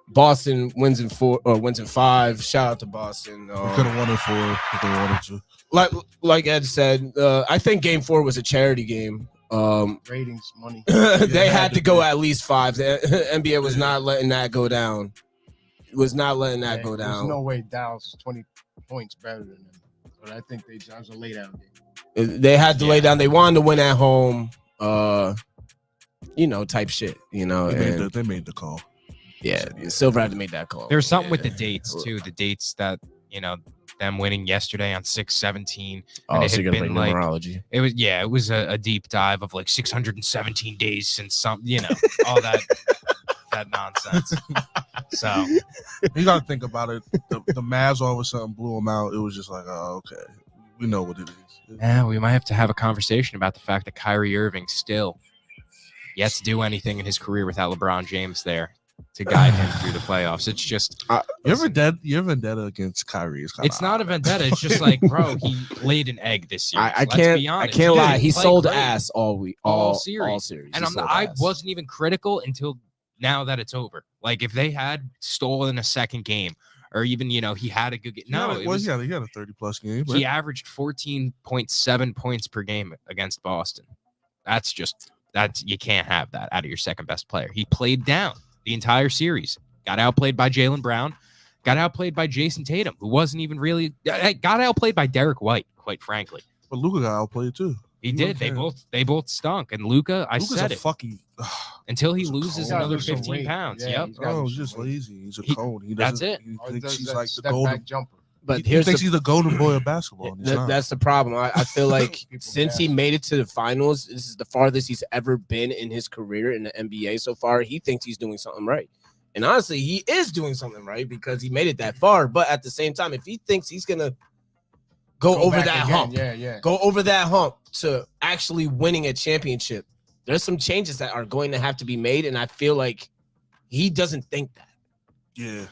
Boston wins in 4 or wins in 5. Shout out to Boston.
He could have won it 4 if they wanted to.
Like Ed said, I think Game 4 was a charity game.
Ratings, money.
They had to go at least 5. The NBA was not letting that go down. Was not letting that go
There's
down.
no way Dallas is 20 points better than them. But I think that was a lay down game.
They had to lay down. They wanted to win at home. Type shit.
They made the call.
Yeah, Silver had to make that call.
There was something with the
Yeah.
dates too. The dates that them winning yesterday on 6/17.
Oh,
it
so
had
you're gonna
been
bring
like
numerology.
it was a deep dive of like 617 days since all that nonsense. So
You got to think about it. The Mavs all of a sudden blew him out. It was just like, oh, okay, we know what it is.
yeah, we might have to have a conversation about the fact that Kyrie Irving still yet to do anything in his career without LeBron James there to guide him through the playoffs. It's just
Your vendetta against Kyrie is kind
it's not a vendetta. It's just like, bro, he laid an egg this year.
I can't lie. He sold ass all week, all series. All series.
And
He
I
sold ass.
wasn't even critical until now that it's over. Like if they had stolen a second game, or even he had a good game. No, it was,
he had a 30+ game.
he averaged 14.7 points per game against Boston. That's you can't have that out of your second best player. He played down the entire series. Got outplayed by Jaylen Brown. Got outplayed by Jason Tatum, who wasn't even really. Got outplayed by Derek White, quite frankly.
But Luka got outplayed too.
He
You know
did.
what I'm
They both stunk. And Luka, I
Luka's
said
a
it.
fucking.
Until he
he's a
loses
cone.
another
He's gotta lose some
15
weight.
pounds.
Yeah,
Yep.
he's gotta
Oh,
lose
he's just
some weight.
lazy. He's a
He-
cone. He
that's
doesn't-
it.
He
Or
thinks
does
he's
that
like the
step
golden.
back jumper.
But
He
here's
thinks
the,
he's the golden boy of basketball. and he's not.
that's the problem. I feel like
People
since he made it to the finals, this is the farthest he's ever been in his career in the NBA so far. He thinks he's doing something right. And honestly, he is doing something right because he made it that far. But at the same time, if he thinks he's going to go over
back
that
again.
hump,
Yeah.
go over that hump to actually winning a championship, there's some changes that are going to have to be made. And I feel like he doesn't think that.
Yeah.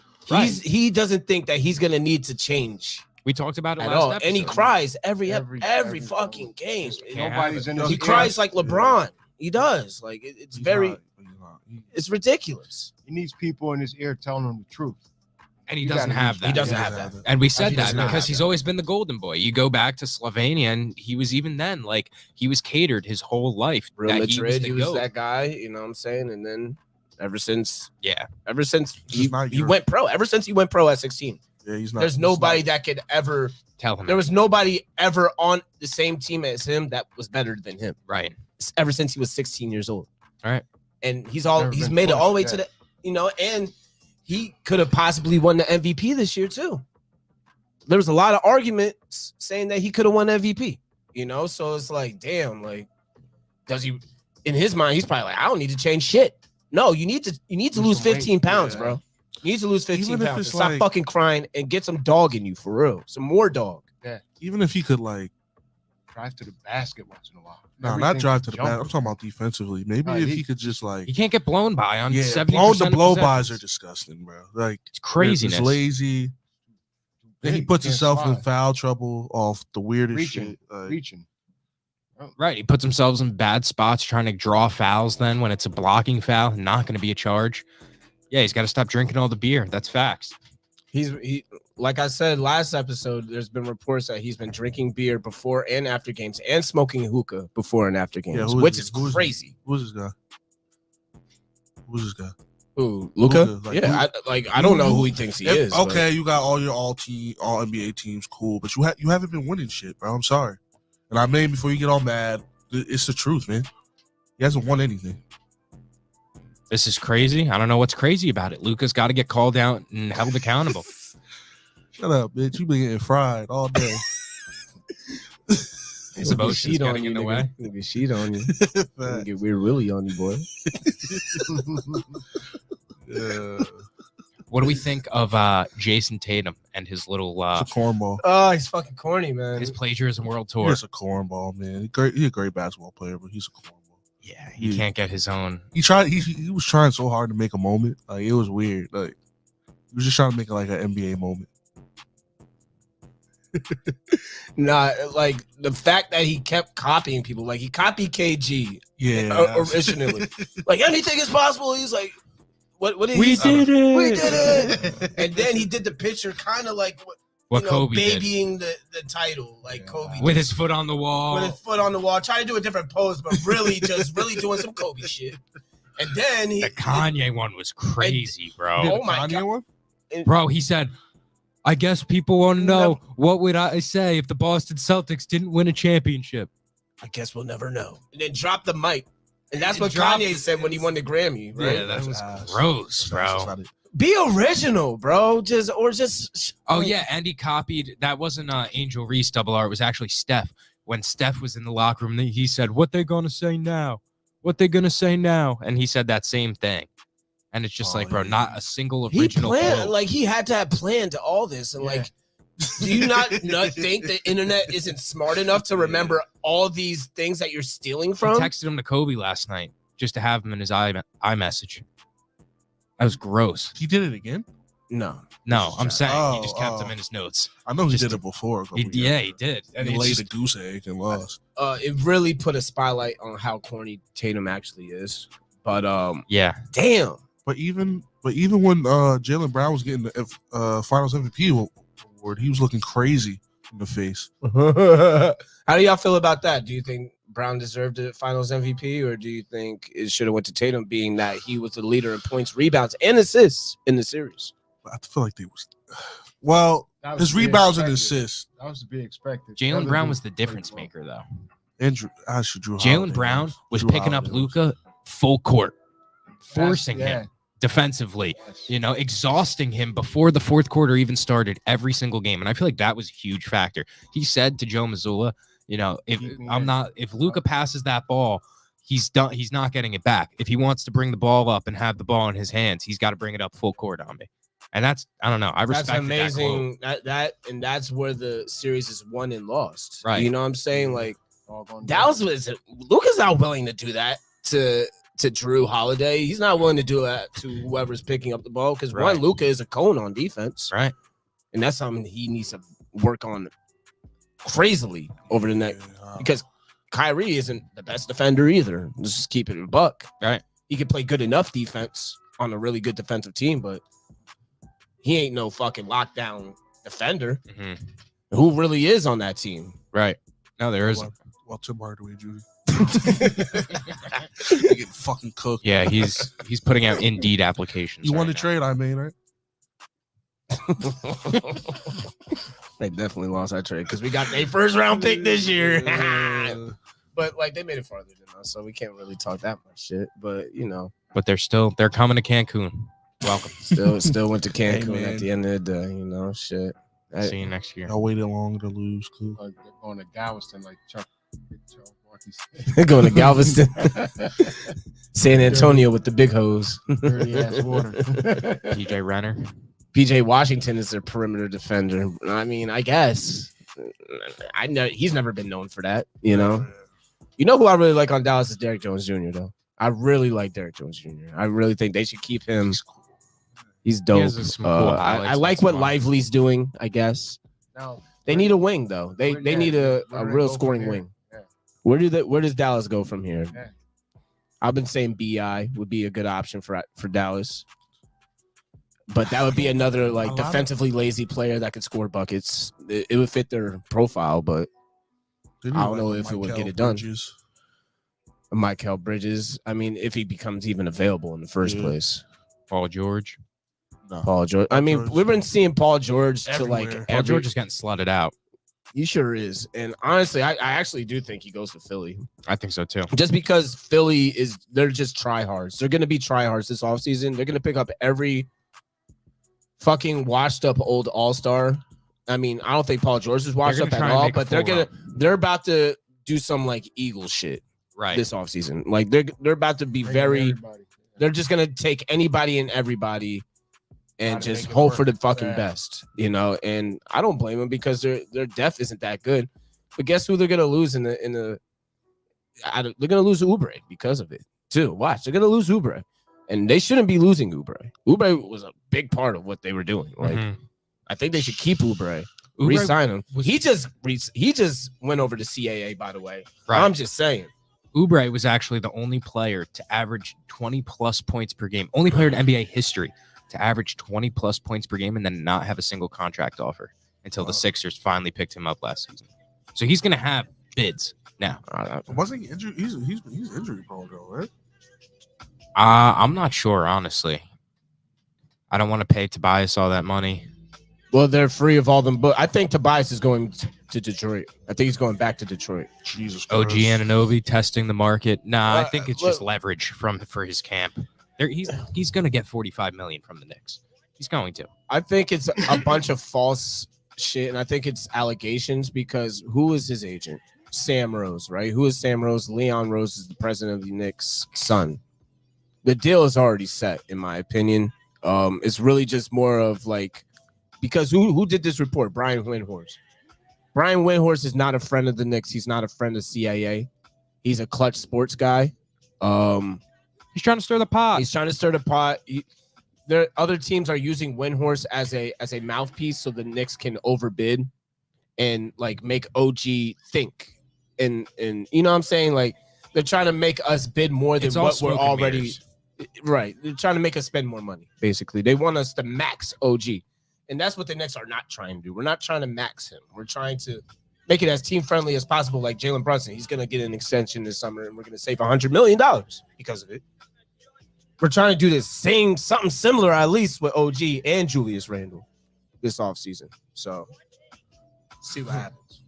He doesn't think that he's going to need to change
We talked about it
at
last
all.
episode.
And he cries every
Every
fucking game.
Can't
Nobody's in his
He
ear.
cries like LeBron. He does. Like it's
He's
very,
not. He's not.
it's ridiculous.
He needs people in his ear telling him the truth.
And he
You
doesn't
gotta
have
use-
that.
He doesn't
He
have
doesn't
that.
And we said
He
that
does not
because
have
he's
that.
always been the golden boy. You go back to Slovenia, and he was even then like he was catered his whole life.
Real
that he was
Madrid,
the
he was
GOAT.
that guy. You know what I'm saying? And then ever since
Yeah,
he
not
he
Europe.
went pro. Ever since he went pro at 16,
Yeah, he's not.
there's
he's
nobody
not-
that could ever.
tell him
There was nobody ever on the same team as him that was better than him.
right.
Ever since he was 16 years old.
All right.
And he's
Never
he's
been
made it all the way
close,
to the, and he could have possibly won the MVP this year too. There was a lot of arguments saying that he could have won MVP, so it's like, damn, like, does he, in his mind, he's probably like, I don't need to change shit. No, you need to
Lose
lose
some weight,
15 pounds,
yeah.
bro. You need to lose 15
Even if
pounds.
it's
Stop
like-
fucking crying and get some dog in you for real. Some more dog.
Even if he could like
drive to the basket once in a while.
No, not
Everything's
drive to the
jumper.
basket. I'm talking about defensively. Maybe if he could just like,
You can't get blown by on 70%.
the blow
of
bys
possessions.
are disgusting, bro. Like
It's craziness.
It's lazy. Then he
You
puts
can't
himself in
slide.
foul trouble off the weirdest
Reaching,
shit. Like,
reaching.
Right. He puts himself in bad spots trying to draw fouls then when it's a blocking foul, not going to be a charge. Yeah, he's got to stop drinking all the beer. That's facts.
He like I said last episode, there's been reports that he's been drinking beer before and after games and smoking hookah before and after games,
who
which
this?
is
Who
crazy.
Who's this guy? Who's this guy?
Who, Luka?
Luka, like,
Yeah, I don't know who he thinks he is.
Okay, you got all your all NBA teams, cool, but you haven't been winning shit, bro. I'm sorry, and I mean before you get all mad, it's the truth, man. He hasn't won anything.
This is crazy. I don't know what's crazy about it. Luka's got to get called out and held accountable.
Shut up, bitch. You been getting fried all day.
His emotions getting in the way.
Nigga sheet on you.
Fact.
Get weird really on you, boy.
Yeah.
What do we think of Jason Tatum and his little
It's a cornball.
Oh, he's fucking corny, man.
his plagiarism world tour?
He's a cornball, man. He's a great basketball player, but he's a cornball.
Yeah, he can't get his own.
He tried. He was trying so hard to make a moment. Like it was weird. Like he was just trying to make it like an NBA moment.
Nah, like the fact that he kept copying people, like he copied KG
Yeah.
originally. Like anything is possible. He's like, what did
We
he say?
did it.
We did it. And then he did the picture kind of like
What
you know,
Kobe did
babying the title, like Kobe
with
did.
his foot on the wall.
With his foot on the wall, trying to do a different pose, but really just really doing some Kobe shit. And then he
The Kanye one was crazy, bro.
Oh my
Kanye
God.
one?
Bro, he said, I guess people want to know what would I say if the Boston Celtics didn't win a championship.
I guess we'll never know. And then drop the mic. And that's what
Drop
Kanye
it.
said when he won the Grammy, right?
Yeah, that was
ass.
gross,
That's
bro.
not it.
Be original, bro. Just
Oh, yeah, and he copied. That wasn't Angel Reese double R. It was actually Steph. When Steph was in the locker room, he said, what they going to say now? What they going to say now? And he said that same thing. And it's just
Oh,
like, bro,
yeah.
not a single
he
original
planned,
quote.
like he had to have planned to all this. And like, do you not think the internet isn't smart enough to remember all these things that you're stealing
I
from?
texted him to Kobe last night just to have him in his iMessage. That was gross.
He did it again?
No.
No, I'm saying he
Oh,
just kept
oh.
them in his notes.
I know he
Just
did
to-
it before. a couple
He,
years
yeah,
ago.
he did. And
He
it's
laid
just-
a goose egg and lost.
It really put a spotlight on how corny Tatum actually is. But
yeah.
damn.
But even when Jaylen Brown was getting the Finals MVP award, he was looking crazy in the face.
How do y'all feel about that? Do you think Brown deserved the Finals MVP, or do you think it should have went to Tatum, being that he was the leader in points, rebounds, and assists in the series?
I feel like they was. Well,
That was
his
to be
rebounds and
expected.
assists.
That was to be expected.
Jalen
Other
Brown
dudes
was the
played
difference
well.
maker, though.
Andrew, actually, Drew.
Jalen
Holiday
Brown was
Drew
picking up
Holiday was.
Luka full court, forcing
Yeah.
him defensively,
Yes.
you know, exhausting him before the fourth quarter even started every single game. And I feel like that was a huge factor. He said to Joe Mazzulla, you know, if Luka passes that ball, he's done. He's not getting it back. If he wants to bring the ball up and have the ball in his hands, he's got to bring it up full court on me. And that's, I don't know. I respect
That's amazing. And that's where the series is won and lost.
Right.
You know what I'm saying? Like
Doggone
Dallas was Luka's not willing to do that to Drew Holiday. He's not willing to do that to whoever's picking up the ball because
Right.
one, Luka is a cone on defense.
Right.
And that's something he needs to work on crazily over the next
Yeah,
because Kyrie isn't the best defender either. Let's just keep it a buck.
Right.
He can play good enough defense on a really good defensive team, but he ain't no fucking lockdown defender.
Mhm.
Who really is on that team?
Right. No, there isn't.
well, Tim Hardaway Jr. He getting fucking cooked.
Yeah, he's putting out Indeed applications.
You won
right
the
now.
trade, I mean, right?
They definitely lost that trade because we got their first round pick this year. But like they made it farther than us, so we can't really talk that much shit. But you know,
But they're coming to Cancun. Welcome.
still went to Cancun
man.
at the end of the day. You know, shit.
See you next year.
I waited long to lose. Cool.
They're going to Galveston like Chuck Barkley
They're going to Galveston, San Antonio with the big hose.
Dirty ass water.
PJ Renner.
PJ Washington is their perimeter defender. I mean, I guess I know he's never been known for that. You know who I really like on Dallas is Derrick Jones Jr. though. I really like Derrick Jones Jr. I really think they should keep him. He's dope.
He has some cool highlights
I like
once in
what
a while.
Lively's doing. I guess
Now,
they need a wing though. They need a
where do they
real
go from
scoring
here?
wing.
Yeah.
Where does Dallas go from here?
Yeah.
I've been saying BI would be a good option for Dallas. But that would be another like defensively lazy player that could score buckets. It would fit their profile, but I don't know if it would get it done. Michael Bridges. I mean, if he becomes even available in the first place.
Paul George.
No.
Paul George. I mean, we've been seeing Paul George
Everywhere.
to like
Paul George is getting slotted out.
He sure is. And honestly, I actually do think he goes to Philly.
I think so too.
Just because Philly they're just tryhards. They're gonna be tryhards this offseason. They're gonna pick up every fucking washed up old all-star. I mean, I don't think Paul George is washed up at all, but they're about to do some like Eagle shit this offseason. Like they're about to be they're just gonna take anybody and everybody and just hope for the fucking best, you know. And I don't blame them because their depth isn't that good. But guess who they're gonna lose they're gonna lose Oubre because of it too. Watch, they're gonna lose Oubre. And they shouldn't be losing Oubre. Oubre was a big part of what they were doing. Like, I think they should keep Oubre, re-sign him. He just went over to CAA, by the way. Right. I'm just saying.
Oubre was actually the only player to average 20-plus points per game. Only player in NBA history to average 20-plus points per game and then not have a single contract offer until the Sixers finally picked him up last season. So he's going to have bids now.
Wasn't he injured? He's injury prone, though, right?
I'm not sure, honestly. I don't want to pay Tobias all that money.
Well, they're free of all them, but I think Tobias is going to Detroit. I think he's going back to Detroit.
Jesus Christ.
OG Anunoby testing the market. Nah, I think it's just leverage for his camp. He's going to get $45 million from the Knicks. He's going to.
I think it's a bunch of false shit, and I think it's allegations because who is his agent? Sam Rose, right? Who is Sam Rose? Leon Rose is the president of the Knicks' son. The deal is already set, in my opinion. It's really just more of like, because who did this report? Brian Windhorst. Brian Windhorst is not a friend of the Knicks. He's not a friend of CIA. He's a clutch sports guy.
He's trying to stir the pot.
He's trying to stir the pot. Other teams are using Windhorst as a mouthpiece so the Knicks can overbid and like make OG think. And you know what I'm saying? Like they're trying to make us bid more than what we're already.
Mirrors.
Right. They're trying to make us spend more money, basically. They want us to max OG. And that's what the Knicks are not trying to do. We're not trying to max him. We're trying to make it as team-friendly as possible, like Jalen Brunson. He's going to get an extension this summer, and we're going to save $100 million because of it. We're trying to do the same, something similar, at least, with OG and Julius Randle this offseason. So, see what happens.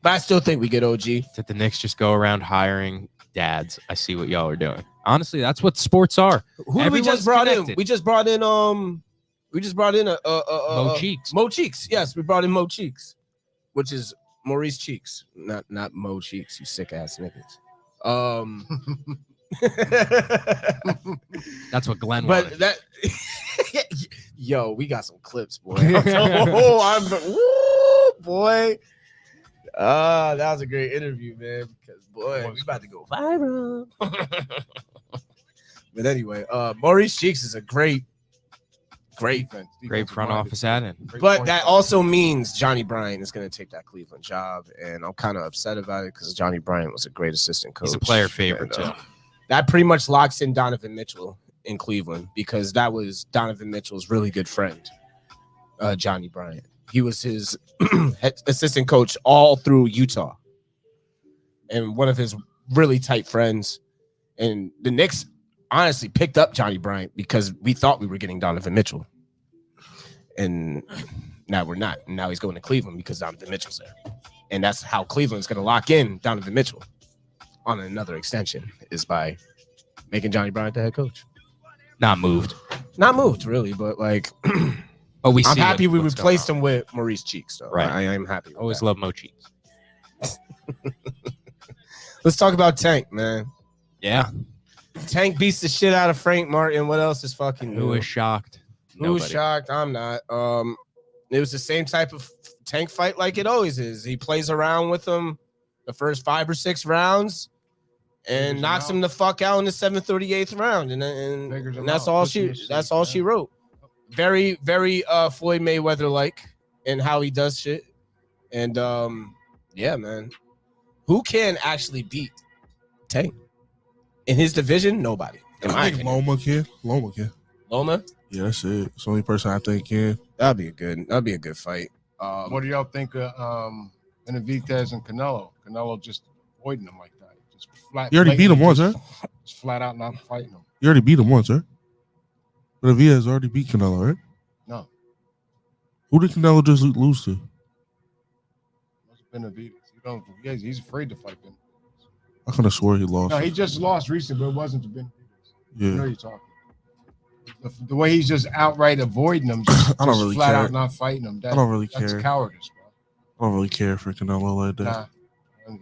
But I still think we get OG.
Did the Knicks just go around hiring dads? I see what y'all are doing. Honestly, that's what sports are.
Who did we just brought
connected.
in? We just brought in
Mo Cheeks.
Mo Cheeks. Yes, we brought in Mo Cheeks, which is Maurice Cheeks, not Mo Cheeks. You sick ass niggas.
That's what Glenn
But
wanted.
that, yo, we got some clips, boy. Boy. That was a great interview, man. Because boy, we about to go viral. But anyway, Maurice Cheeks is a great
front office add-in.
But that also means Johnny Bryant is going to take that Cleveland job, and I'm kind of upset about it because Johnny Bryant was a great assistant coach.
He's a player favorite too.
That pretty much locks in Donovan Mitchell in Cleveland because that was Donovan Mitchell's really good friend, Johnny Bryant. He was his assistant coach all through Utah, and one of his really tight friends. And the Knicks honestly picked up Johnny Bryant because we thought we were getting Donovan Mitchell. And now we're not. And now he's going to Cleveland because Donovan Mitchell's there. And that's how Cleveland's going to lock in Donovan Mitchell on another extension is by making Johnny Bryant the head coach.
Not moved,
really, but like
but
I'm happy we replaced him with Maurice Cheeks, though.
Right.
I am happy.
Always love Mo Cheeks.
Let's talk about Tank, man.
Yeah.
Tank beats the shit out of Frank Martin. What else is fucking new?
Who is shocked?
Who's shocked? I'm not. It was the same type of Tank fight like it always is. He plays around with him the first 5 or 6 rounds and knocks him the fuck out in the 7th or the 8th round. And that's all she wrote. Very, very Floyd Mayweather like in how he does shit. And yeah, man. Who can actually beat Tank? In his division, nobody.
I think Loma can.
Loma?
Yeah, that's it. It's the only person I think can.
That'd be a good fight.
What do y'all think of Benavidez and Canelo? Canelo just avoiding him like that. Just flat.
You already beat him once, huh?
Just flat out not fighting him.
You already beat him once, huh? Benavidez already beat Canelo, right?
No.
Who did Canelo just lose to?
Benavidez. He's afraid to fight Benavidez.
I could have swore he lost.
No, he just lost recently, but it wasn't to Benavidez.
Yeah.
You know you're talking. The way he's just outright avoiding him, just
I don't really
flat
care.
out not fighting him.
I don't really
That's
care.
cowardice, bro.
I don't really care for Canelo like that.
Nah.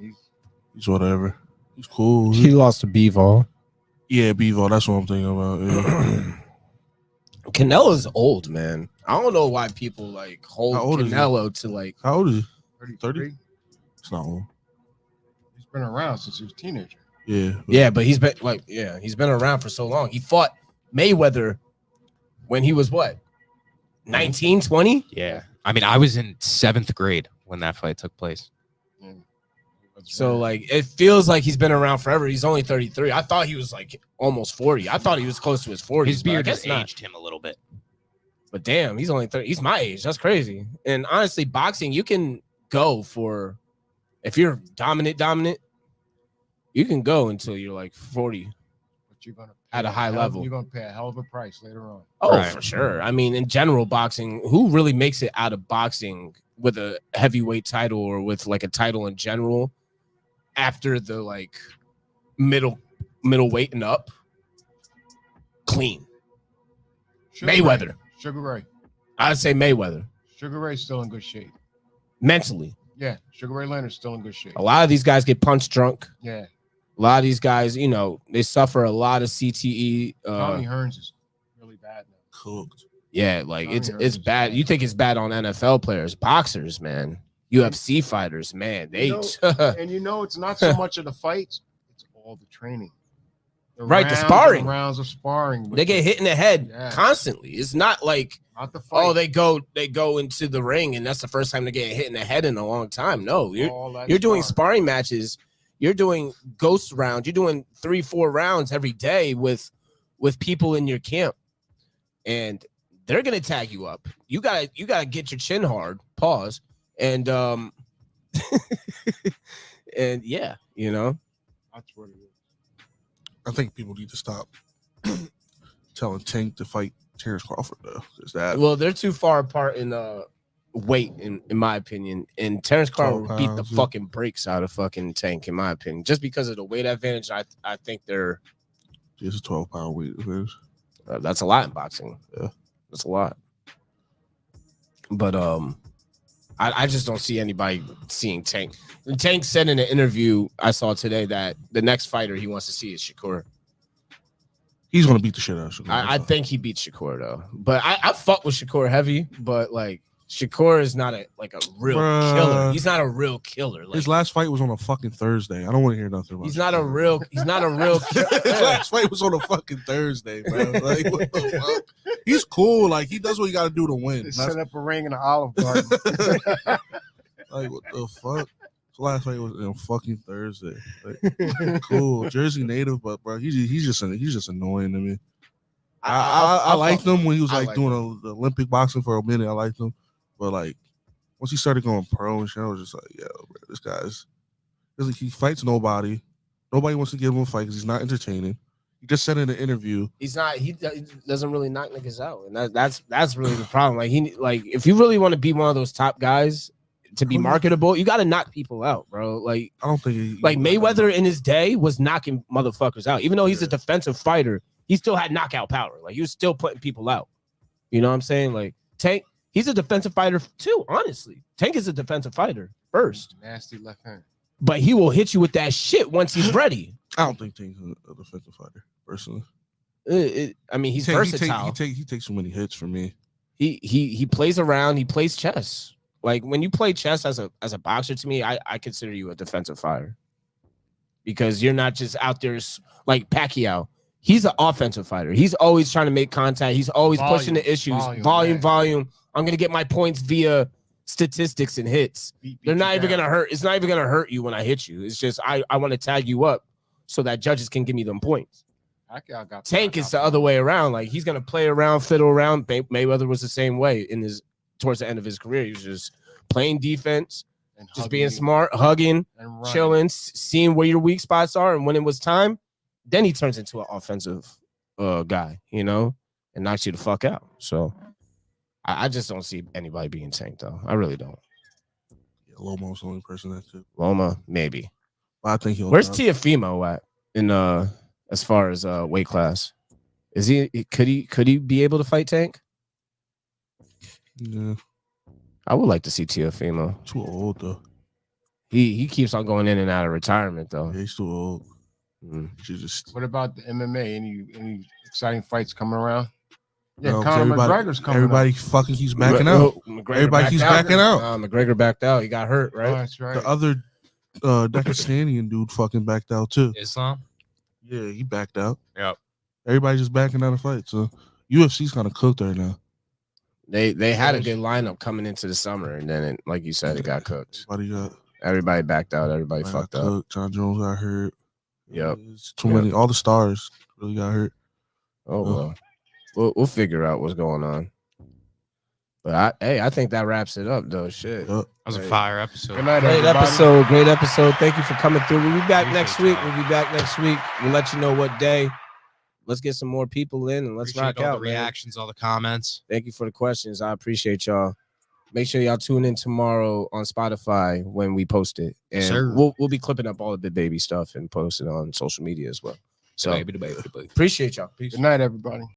He's whatever. He's cool.
He lost to Bivol.
Yeah, Bivol. That's what I'm thinking about. Yeah.
Canelo's old, man. I don't know why people like hold Canelo to like.
How old is he?
30?
It's not old.
He's been around since he was a teenager.
Yeah.
But he's been around for so long. He fought Mayweather when he was what? 19, 20?
Yeah. I mean, I was in 7th grade when that fight took place.
So like it feels like he's been around forever. He's only 33. I thought he was like almost 40. I thought he was close to his 40s.
His beard has aged him a little bit.
But damn, he's only 30. He's my age. That's crazy. And honestly, boxing, you can go for, if you're dominant, you can go until you're like 40.
But you're gonna
at a high level.
You're gonna pay a hell of a price later on.
Oh, right. For sure. I mean, in general, boxing, who really makes it out of boxing with a heavyweight title or with like a title in general after the like middleweight and up? Clean. Mayweather.
Sugar Ray.
I'd say Mayweather.
Sugar Ray's still in good shape.
Mentally.
Yeah. Sugar Ray Leonard's still in good shape.
A lot of these guys get punch drunk.
Yeah.
A lot of these guys, you know, they suffer a lot of CTE.
Tommy Hearns is really bad now.
Cooked.
Yeah, like it's bad. You think it's bad on NFL players, boxers, man, UFC fighters, man. They
and you know it's not so much of the fights; it's all the training.
The sparring,
rounds of sparring.
They get hit in the head constantly. It's not like
not the fight.
Oh, they go into the ring and that's the first time they get hit in the head in a long time. No, you're doing sparring matches. You're doing ghost rounds. You're doing 3-4 rounds every day with people in your camp, and they're gonna tag you up. You gotta get your chin hard. Pause. And and yeah, you know,
that's what it is.
I think people need to stop telling Tank to fight Terrence Crawford though. Is that
well, they're too far apart in weight, in my opinion. And Terrence Crawford beat the fucking brakes out of fucking Tank, in my opinion, just because of the weight advantage. I think they're.
It's a 12-pound weight advantage.
That's a lot in boxing. Yeah, that's a lot. But I just don't see anybody seeing Tank. And Tank said in an interview I saw today that the next fighter he wants to see is Shakur.
He's gonna beat the shit out of Shakur.
I think he beats Shakur though. But I fuck with Shakur heavy, but like Shakur is not a real killer. He's not a real killer. Like,
his last fight was on a fucking Thursday. I don't want to hear nothing about
He's not a real
His last fight was on a fucking Thursday, bro. Like, what the fuck? He's cool. Like, he does what he got to do to win.
Set up a ring in the Olive Garden.
Like, what the fuck? His last fight was on fucking Thursday. Like, cool. Jersey native, but bro, he's just annoying to me. I liked him when he was like doing the Olympic boxing for a minute. I liked him. But like once he started going pro and shit, I was just like, yo, bro, this guy's he fights nobody. Nobody wants to give him a fight because he's not entertaining. He just said in an interview,
he doesn't really knock niggas out, and that's really the problem. Like if you really want to be one of those top guys to be marketable, you got to knock people out, bro. Like
I don't think
Mayweather in his day was knocking motherfuckers out, even though he's a defensive fighter. He still had knockout power. Like he was still putting people out. You know what I'm saying? Like Tank. He's a defensive fighter too, honestly. Tank is a defensive fighter first.
Nasty left hand.
But he will hit you with that shit once he's ready.
I don't think Tank's a defensive fighter, personally.
I mean, he's versatile.
He takes so many hits for me.
He plays around. He plays chess. Like when you play chess as a boxer, to me, I consider you a defensive fighter because you're not just out there like Pacquiao. He's an offensive fighter. He's always trying to make contact. He's always pushing the issues. Volume. I'm gonna get my points via statistics and hits. They're not even gonna hurt. It's not even gonna hurt you when I hit you. It's just I want to tag you up so that judges can give me them points. Tank is the other way around. Like he's gonna play around, fiddle around. Mayweather was the same way towards the end of his career. He was just playing defense, and just being smart, hugging, chilling, seeing where your weak spots are, and when it was time, then he turns into an offensive guy, and knocks you the fuck out. So I just don't see anybody being Tank though. I really don't.
Yeah, Loma's the only person that could.
Loma, maybe.
Well, I think he'll.
Where's Teofimo at in as far as weight class? Is he could he be able to fight Tank?
Yeah.
I would like to see Teofimo.
Too old though.
He keeps on going in and out of retirement though.
Yeah, he's too old.
What about the MMA? Any exciting fights coming around? Yeah,
No,
Conor McGregor's coming.
Everybody fucking keeps backing out. Everybody keeps backing out.
McGregor backed out. He got hurt, right?
Oh, that's right.
The other Pakistani dude fucking backed out too.
Islam?
Yeah, he backed out.
Yep.
Everybody just backing out of fight. So UFC's kind of cooked right now.
They had a good lineup coming into the summer, and then like you said, it got cooked. Everybody backed out. Everybody fucked up.
John Jones got hurt.
Yep.
It's too many. All the stars really got hurt.
Oh well. We'll figure out what's going on. But I think that wraps it up though. Shit.
Yep.
That was a fire episode.
Good night,
Great
everybody.
Great episode. Thank you for coming through. We'll be back next week. We'll let you know what day. Let's get some more people in and let's rock out.
The reactions, all the comments.
Thank you for the questions. I appreciate y'all. Make sure y'all tune in tomorrow on Spotify when we post it, and we'll be clipping up all of the baby stuff and post it on social media as well. So
The baby.
appreciate y'all. Peace.
Good night, everybody.